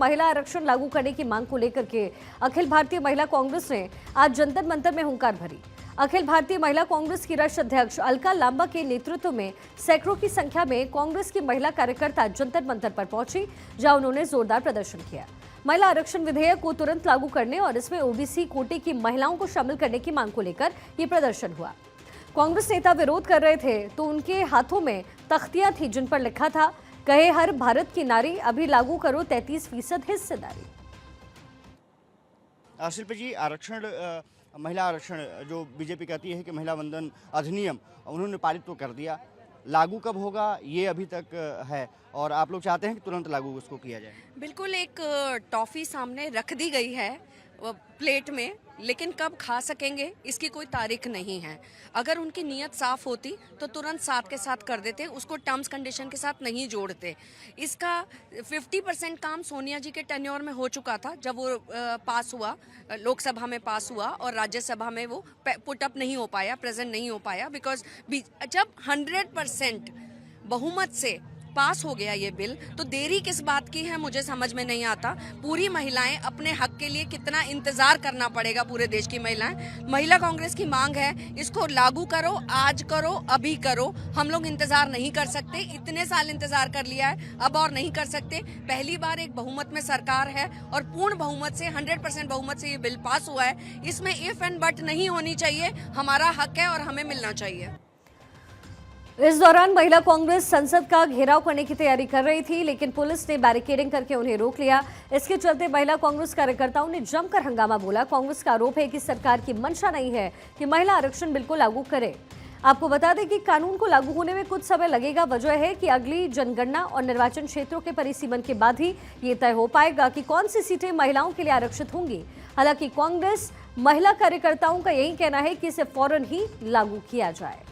महिला आरक्षण लागू करने की मांग को लेकर के अखिल भारतीय महिला कांग्रेस ने आज जंतर मंतर में हुंकार भरी। अखिल भारतीय महिला कांग्रेस की राष्ट्रीय अध्यक्ष अलका लांबा के नेतृत्व में सैकड़ों की संख्या में कांग्रेस की महिला कार्यकर्ता जंतर मंतर पर पहुंची, जहां उन्होंने जोरदार प्रदर्शन किया। महिला आरक्षण विधेयक को तुरंत लागू करने और इसमें ओबीसी कोटे की महिलाओं को शामिल करने की मांग को लेकर ये प्रदर्शन हुआ। कांग्रेस नेता विरोध कर रहे थे तो उनके हाथों में तख्तियां थी जिन पर लिखा था, कहे हर भारत की नारी, अभी लागू करो 33% हिस्सेदारी। शिल्पा जी, महिला आरक्षण जो बीजेपी कहती है कि महिला वंदन अधिनियम उन्होंने पारित तो कर दिया, लागू कब होगा ये अभी तक है और आप लोग चाहते हैं कि तुरंत लागू उसको किया जाए। बिल्कुल एक टॉफी सामने रख दी गई है प्लेट में, लेकिन कब खा सकेंगे इसकी कोई तारीख नहीं है। अगर उनकी नीयत साफ होती तो तुरंत साथ के साथ कर देते, उसको टर्म्स कंडीशन के साथ नहीं जोड़ते। इसका 50% काम सोनिया जी के टेन्योर में हो चुका था जब वो पास हुआ, लोकसभा में पास हुआ और राज्यसभा में वो पुटअप नहीं हो पाया, प्रेजेंट नहीं हो पाया, बिकॉज जब 100% बहुमत से पास हो गया ये बिल तो देरी किस बात की है मुझे समझ में नहीं आता। पूरी महिलाएं अपने हक के लिए कितना इंतजार करना पड़ेगा, पूरे देश की महिलाएं। महिला कांग्रेस की मांग है इसको लागू करो, आज करो, अभी करो। हम लोग इंतजार नहीं कर सकते, इतने साल इंतजार कर लिया है, अब और नहीं कर सकते। पहली बार एक बहुमत में सरकार है और पूर्ण बहुमत से 100% बहुमत से ये बिल पास हुआ है। इसमें इफ एंड बट नहीं होनी चाहिए, हमारा हक है और हमें मिलना चाहिए। इस दौरान महिला कांग्रेस संसद का घेराव करने की तैयारी कर रही थी, लेकिन पुलिस ने बैरिकेडिंग करके उन्हें रोक लिया। इसके चलते महिला कांग्रेस कार्यकर्ताओं ने जमकर हंगामा बोला। कांग्रेस का आरोप है कि सरकार की मंशा नहीं है कि महिला आरक्षण बिल को लागू करे। आपको बता दें कि कानून को लागू होने में कुछ समय लगेगा। वजह है कि अगली जनगणना और निर्वाचन क्षेत्रों के परिसीमन के बाद ही ये तय हो पाएगा कि कौन सी सीटें महिलाओं के लिए आरक्षित होंगी। हालांकि कांग्रेस महिला कार्यकर्ताओं का यही कहना है कि इसे फौरन ही लागू किया जाए।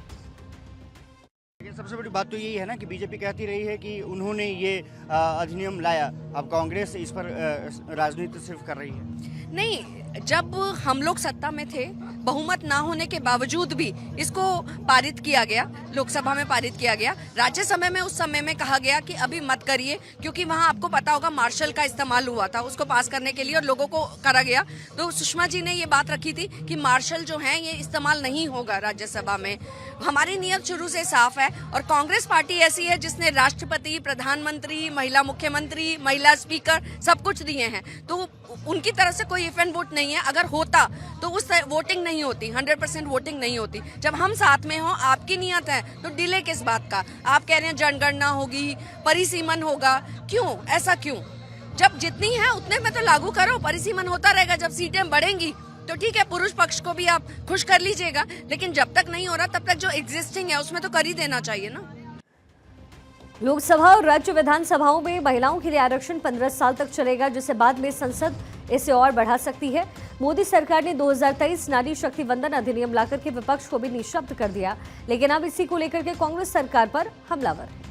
लेकिन सबसे बड़ी बात तो यही है ना कि बीजेपी कहती रही है कि उन्होंने ये अधिनियम लाया, अब कांग्रेस इस पर राजनीति सिर्फ कर रही है। नहीं, जब हम लोग सत्ता में थे, बहुमत ना होने के बावजूद भी इसको पारित किया गया, लोकसभा में पारित किया गया। राज्यसभा में उस समय में कहा गया कि अभी मत करिए, क्योंकि वहां आपको पता होगा मार्शल का इस्तेमाल हुआ था उसको पास करने के लिए और लोगों को करा गया। तो सुषमा जी ने ये बात रखी थी कि मार्शल जो है ये इस्तेमाल नहीं होगा राज्यसभा में। हमारी नीयत शुरू से साफ है और कांग्रेस पार्टी ऐसी है जिसने राष्ट्रपति, प्रधानमंत्री, महिला मुख्यमंत्री, महिला स्पीकर सब कुछ दिए हैं, तो उनकी तरफ से कोई इफ एंड वोट नहीं है। अगर होता तो उस वोटिंग नहीं होती, 100% वोटिंग नहीं होती। जब हम साथ में हो, आपकी नियत है तो डिले किस बात का। आप कह रहे हैं जनगणना होगी, परिसीमन होगा, क्यों ऐसा क्यों? जब जितनी है उतने में तो लागू करो, परिसीमन होता रहेगा। जब सीटें बढ़ेंगी तो ठीक है, पुरुष पक्ष को भी आप खुश कर लीजिएगा, लेकिन जब तक नहीं हो रहा तब तक जो एग्जिस्टिंग है उसमें तो कर ही देना चाहिए ना। लोकसभा और राज्य विधानसभाओं में महिलाओं के लिए आरक्षण 15 साल तक चलेगा, जिसे बाद में संसद इसे और बढ़ा सकती है। मोदी सरकार ने 2023 नारी शक्ति वंदन अधिनियम लाकर के विपक्ष को भी निःशब्द कर दिया, लेकिन अब इसी को लेकर के कांग्रेस सरकार पर हमलावर है।